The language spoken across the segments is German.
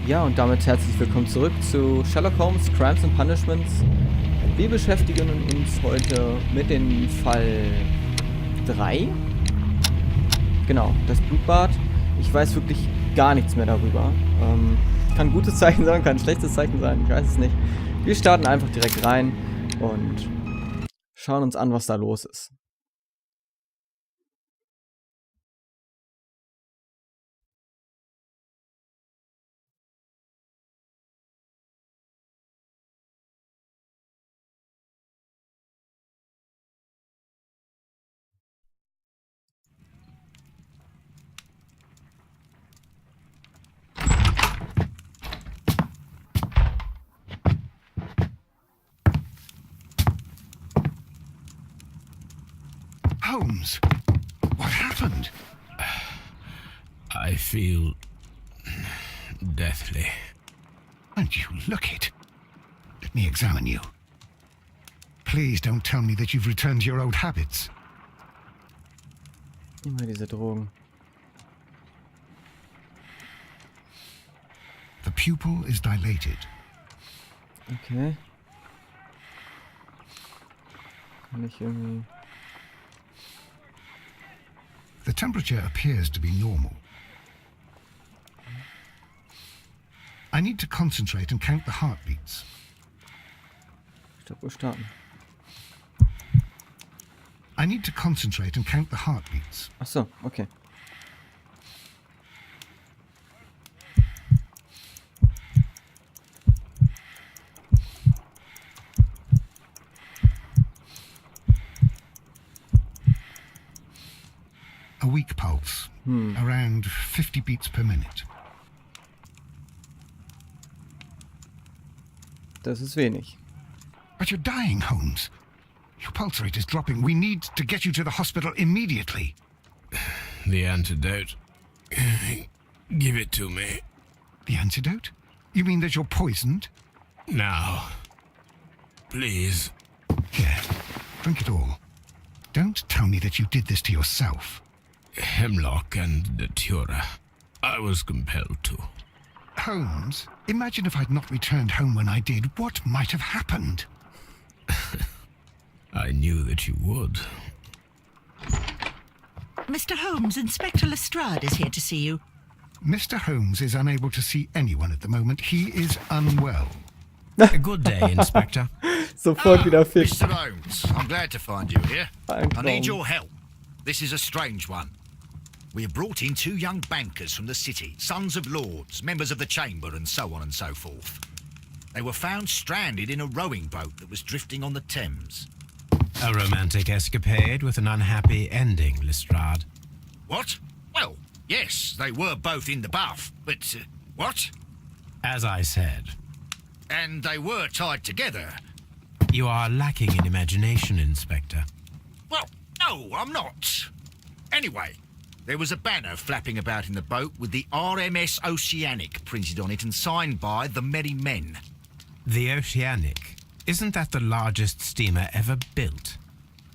Ja, und damit herzlich willkommen zurück zu Sherlock Holmes, Crimes and Punishments. Wir beschäftigen uns heute mit dem Fall 3. Genau, das Blutbad. Ich weiß wirklich gar nichts mehr darüber. Kann ein gutes Zeichen sein, kann ein schlechtes Zeichen sein, ich weiß es nicht. Wir starten einfach direkt rein und schauen uns an, was da los ist. Holmes, what happened? I feel deathly. And you look it. Let me examine you. Please don't tell me that you've returned to your old habits. Immer diese Drogen. The pupil is dilated. Okay. Kann ich irgendwie... The temperature appears to be normal. I need to concentrate and count the heartbeats. Ich glaube, wir starten. I need to concentrate and count the heartbeats. Ach so, okay. A weak pulse, around 50 beats per minute. Das ist wenig. But you're dying, Holmes. Your pulse rate is dropping. We need to get you to the hospital immediately. The antidote. Give it to me. The antidote? You mean that you're poisoned? Now. Please. Here, drink it all. Don't tell me that you did this to yourself. Hemlock and datura. I was compelled to. Holmes, imagine if I'd not returned home when I did. What might have happened? I knew that you would. Mr. Holmes, Inspector Lestrade is here to see you. Mr. Holmes is unable to see anyone at the moment. He is unwell. Good day, Inspector. Sofort wieder fit. Mr. Holmes, I'm glad to find you here. Ein I need Traum. your help. This is a strange one. We have brought in 2 young bankers from the city, sons of lords, members of the chamber, and so on and so forth. They were found stranded in a rowing boat that was drifting on the Thames. A romantic escapade with an unhappy ending, Lestrade. What? Well, yes, they were both in the bath, but what? As I said, And they were tied together. you are lacking in imagination, Inspector. Well, no, I'm not. Anyway, there was a banner flapping about in the boat with the RMS Oceanic printed on it and signed by the Merry Men. The Oceanic. Isn't that the largest steamer ever built?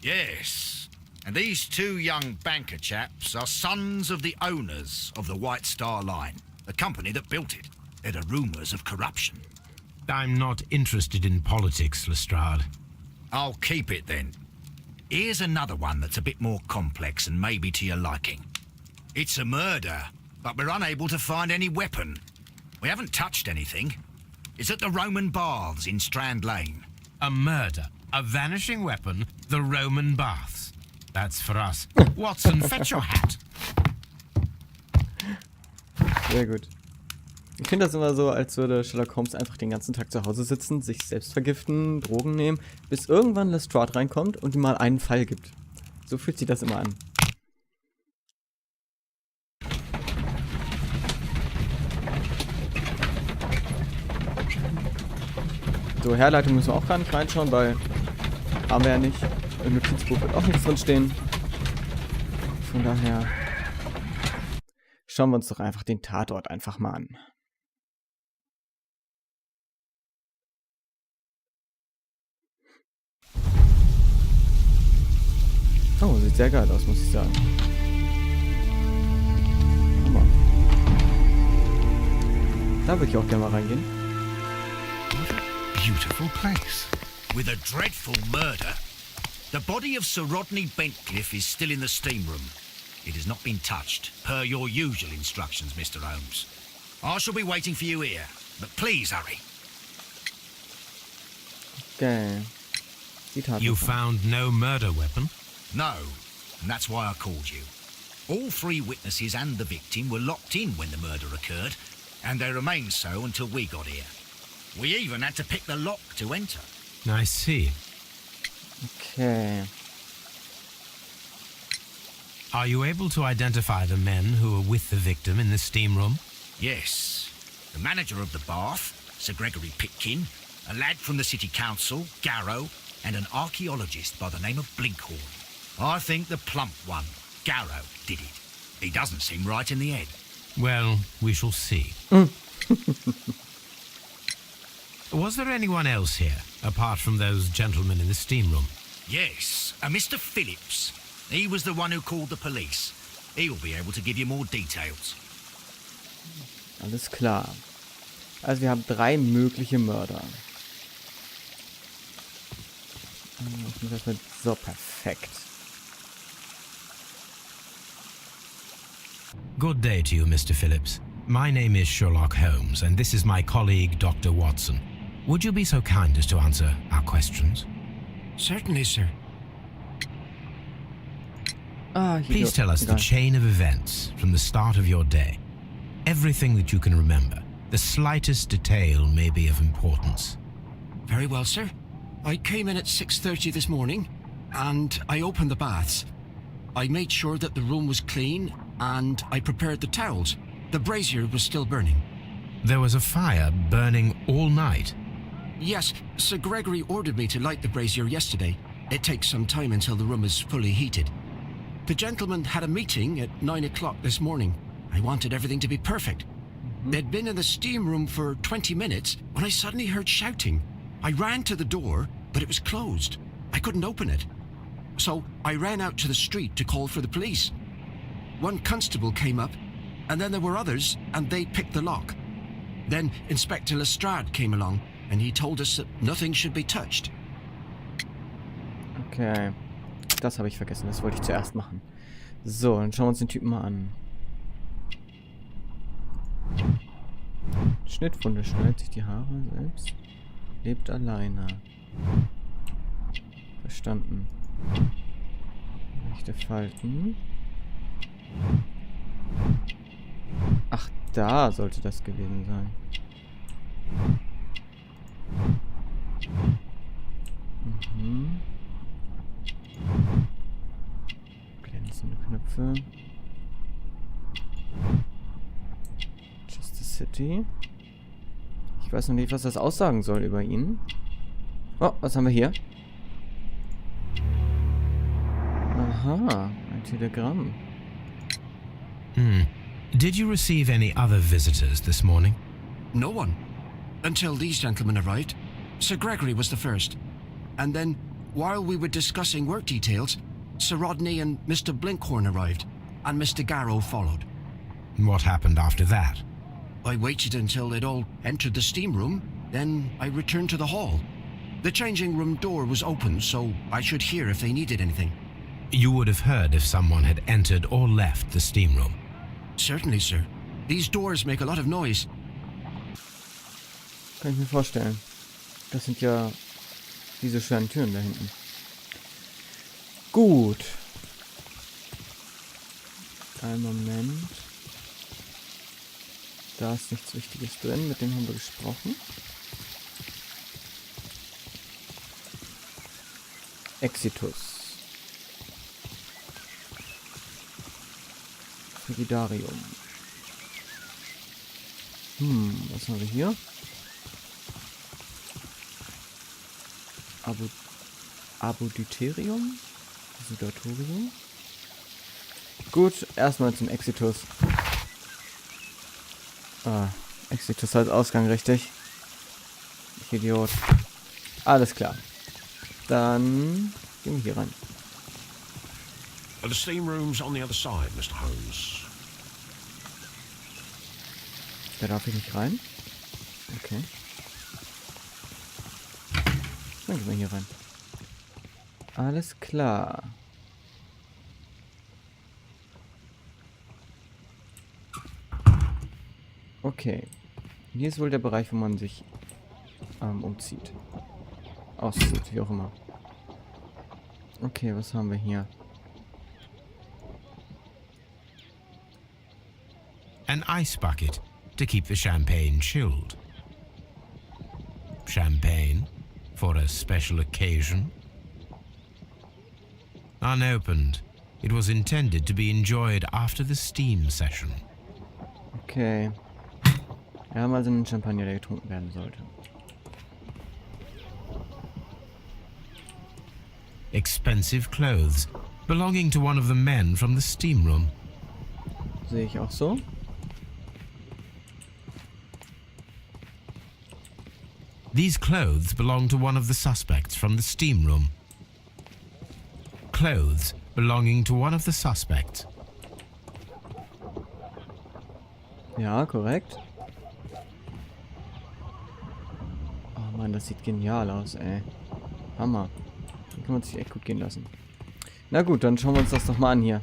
Yes, and these 2 young banker chaps are sons of the owners of the White Star Line, the company that built it. There are rumours of corruption. I'm not interested in politics, Lestrade. I'll keep it then. Here's another one that's a bit more complex and maybe to your liking. It's a murder, but we're unable to find any weapon. We haven't touched anything. It's at the Roman Baths in Strand Lane. A murder, a vanishing weapon, the Roman baths. That's for us. Watson, fetch your hat. Sehr gut. Ich finde das immer so, als würde Sherlock Holmes einfach den ganzen Tag zu Hause sitzen, sich selbst vergiften, Drogen nehmen, bis irgendwann Lestrade reinkommt und ihm mal einen Fall gibt. So fühlt sich das immer an. So, Herleitung müssen wir auch gar nicht reinschauen, weil haben wir ja nicht. Im Notizbuch wird auch nichts drin stehen. Von daher schauen wir uns doch einfach den Tatort einfach mal an. Oh, sieht sehr geil aus, muss ich sagen. Hammer. Da würde ich auch gerne mal reingehen. What a beautiful place. With a dreadful murder. The body of Sir Rodney Bentcliffe is still in the steam room. It has not been touched, per your usual instructions, Mr. Holmes. I shall be waiting for you here, but please hurry. Okay. Zitat. You found no murder weapon? No, and that's why I called you. All three witnesses and the victim were locked in when the murder occurred, and they remained so until we got here. We even had to pick the lock to enter. I see. Okay. Are you able to identify the men who were with the victim in the steam room? Yes. The manager of the bath, Sir Gregory Pitkin, a lad from the city council, Garrow, and an archaeologist by the name of Blinkhorn. I think the plump one, Garrow, did it. He doesn't seem right in the head. Well, we shall see. Was there anyone else here, apart from those gentlemen in the steam room? Yes, a Mr. Phillips. He was the one who called the police. He'll be able to give you more details. Alles klar. Also wir haben 3 mögliche Mörder. Ich muss erstmal... So, perfekt. Good day to you, Mr. Phillips. My name is Sherlock Holmes, and this is my colleague, Dr. Watson. Would you be so kind as to answer our questions? Certainly, sir. Ah, hier Please tell us the egal. chain of events from the start of your day. Everything that you can remember. The slightest detail may be of importance. Very well, sir. I came in at 6:30 this morning, and I opened the baths. I made sure that the room was clean, and I prepared the towels. The brazier was still burning. There was a fire burning all night. Yes, Sir Gregory ordered me to light the brazier yesterday. It takes some time until the room is fully heated. The gentlemen had a meeting at 9 o'clock this morning. I wanted everything to be perfect. They'd been in the steam room for 20 minutes when I suddenly heard shouting. I ran to the door, but it was closed. I couldn't open it. So I ran out to the street to call for the police. One constable came up, and then there were others, and they picked the lock. Then Inspector Lestrade came along, and he told us that nothing should be touched. Okay. Das habe ich vergessen. Das wollte ich zuerst machen. So, dann schauen wir uns den Typen mal an. Schnittwunde, schneidet sich die Haare selbst. Lebt alleine. Verstanden. Rechte Falten. Ach, da sollte das gewesen sein. Mhm. Glänzende Knöpfe. Just the City. Ich weiß noch nicht, was das aussagen soll über ihn. Oh, was haben wir hier? Aha, ein Telegramm. Did you receive any other visitors this morning? No one. Until these gentlemen arrived. Sir Gregory was the first. And then, while we were discussing work details, Sir Rodney and Mr. Blinkhorn arrived, and Mr. Garrow followed. What happened after that? I waited until they'd all entered the steam room, then I returned to the hall. The changing room door was open, so I should hear if they needed anything. You would have heard if someone had entered or left the steam room. Certainly, sir. These doors make a lot of noise. Kann ich mir vorstellen. Das sind ja diese schweren Türen da hinten. Gut. Einen Moment. Da ist nichts Wichtiges drin, mit dem haben wir gesprochen. Exitus. Frigidarium. Was haben wir hier? Abuditerium? Sudatorium? Gut, erstmal zum Exitus. Exitus als Ausgang, richtig? Ich Idiot. Alles klar. Dann gehen wir hier rein. The steam room's on the other side, Mr. Holmes. Da darf ich nicht rein. Okay. Dann gehen wir hier rein. Alles klar. Okay. Hier ist wohl der Bereich, wo man sich umzieht. Auszieht, wie auch immer. Okay, was haben wir hier? An ice bucket to keep the champagne chilled. Champagne for a special occasion. Unopened, it was intended to be enjoyed after the steam session. Okay. Wir haben also einen Champagner, der getrunken werden sollte. Expensive clothes belonging to one of the men from the steam room. Sehe ich auch so. These clothes belong to one of the suspects from the steam room. Clothes belonging to one of the suspects. Ja, korrekt. Oh Mann, das sieht genial aus, ey. Hammer. Den kann man sich echt gut gehen lassen. Na gut, dann schauen wir uns das doch mal an hier.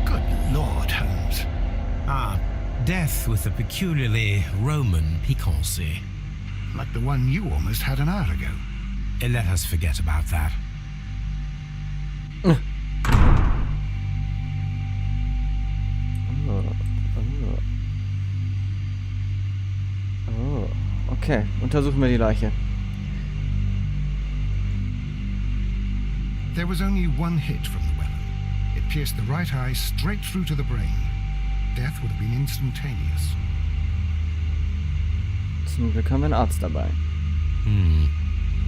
Good Lord, Holmes. Ah, death with a peculiarly Roman piquancy. Like the one you almost had an hour ago. Let us forget about that. Oh, okay. Untersuchen wir die Leiche. There was only one hit from the weapon. It pierced the right eye straight through to the brain. Death would have been instantaneous. Zum Glück haben wir einen Arzt dabei.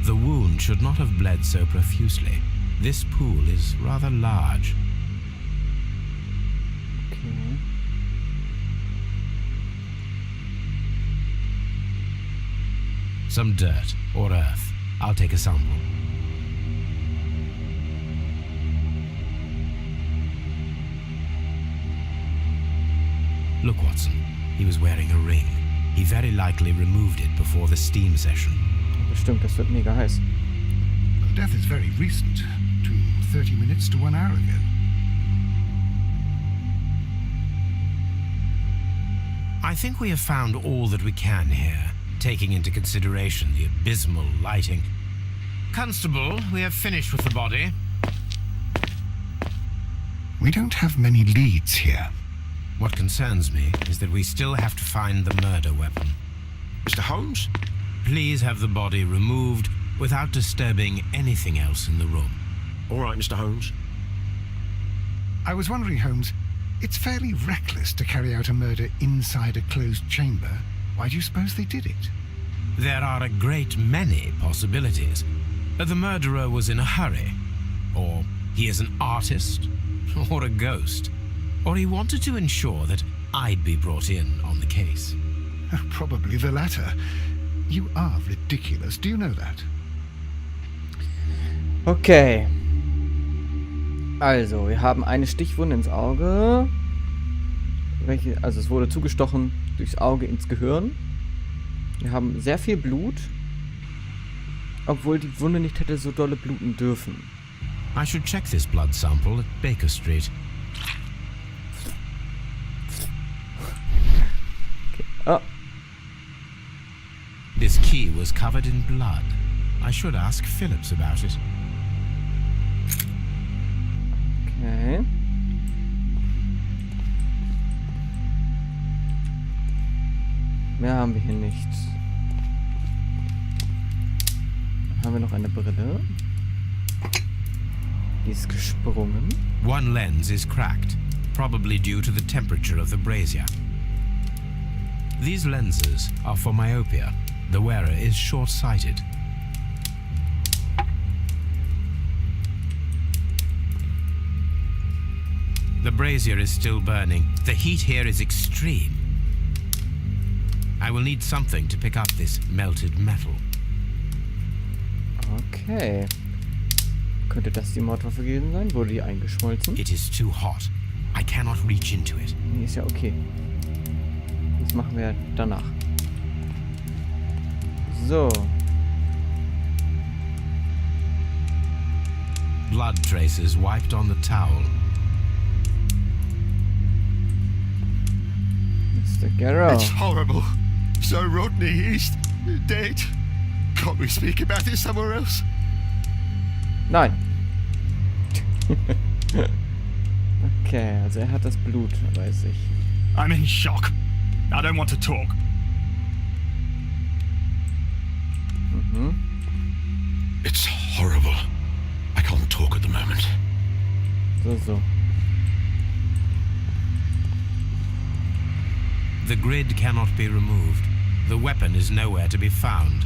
The wound should not have bled so profusely. This pool is rather large. Okay. Some dirt or earth. I'll take a sample. Look, Watson. He was wearing a ring. He very likely removed it before the steam session. Bestimmt, das wird mega heiß. The death is very recent. Between 30 minutes to 1 hour ago. I think we have found all that we can here, taking into consideration the abysmal lighting. Constable, we have finished with the body. We don't have many leads here. What concerns me is that we still have to find the murder weapon. Mr. Holmes? Please have the body removed without disturbing anything else in the room. All right, Mr. Holmes. I was wondering, Holmes, it's fairly reckless to carry out a murder inside a closed chamber. Why do you suppose they did it? There are a great many possibilities. The murderer was in a hurry, or he is an artist, or a ghost, or he wanted to ensure that I'd be brought in on the case. Probably the latter. You are ridiculous. Do you know that? Okay. Also, wir haben eine Stichwunde ins Auge. Also es wurde zugestochen durchs Auge ins Gehirn. Wir haben sehr viel Blut. Obwohl die Wunde nicht hätte so dolle bluten dürfen. I should check this blood sample at Baker Street. Okay. Oh. This key was covered in blood. I should ask Phillips about it. Okay. Mehr haben wir hier nicht. Haben wir noch eine Brille? Die ist gesprungen. One lens is cracked, probably due to the temperature of the brazier. These lenses are for myopia. The wearer is short-sighted. The brazier is still burning. The heat here is extreme. I will need something to pick up this melted metal. Okay. Könnte das die Mordwaffe gewesen sein? Wurde die eingeschmolzen? It is too hot. I cannot reach into it. Nee, ist ja okay. Das machen wir danach. So. Blood traces wiped on the towel. Mr. Garrow. It's horrible. So Rodney is dead. Can't we speak about it somewhere else? Nein. Okay, also er hat das Blut bei sich. I'm in shock. I don't want to talk. It's horrible. I can't talk at the moment. So. The grid cannot be removed. The weapon is nowhere to be found.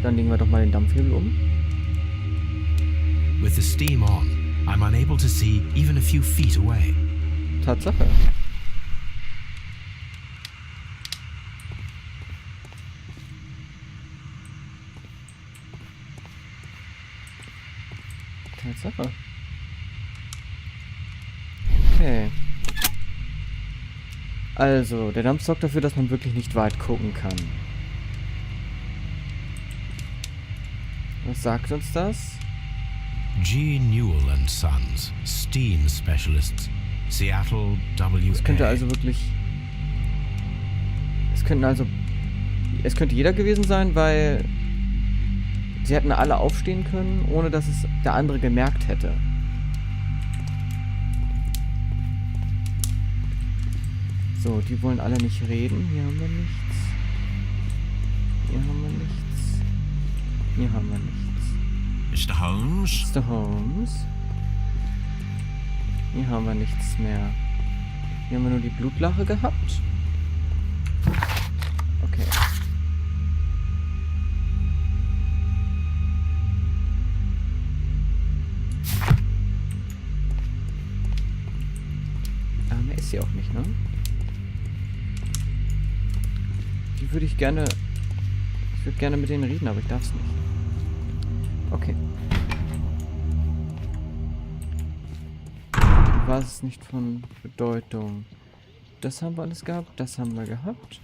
Dann legen wir doch mal den Dampfhebel um. With the steam on, I'm unable to see even a few feet away. Tatsache. Okay. Also, der Dampf sorgt dafür, dass man wirklich nicht weit gucken kann. Was sagt uns das? G. Newell and Sons, Steam Specialists, Seattle, WA. Es könnte also wirklich... Es könnte jeder gewesen sein, weil... Sie hätten alle aufstehen können, ohne dass es der andere gemerkt hätte. So, die wollen alle nicht reden. Hier haben wir nichts. Hier haben wir nichts. Hier haben wir nichts. Mr. Holmes? Mr. Holmes. Hier haben wir nichts mehr. Hier haben wir nur die Blutlache gehabt. Okay. Mehr ist sie auch nicht, ne? Die würde ich gerne... Ich würde gerne mit denen reden, aber ich darf es nicht. Okay. War es nicht von Bedeutung. Das haben wir alles gehabt, das haben wir gehabt.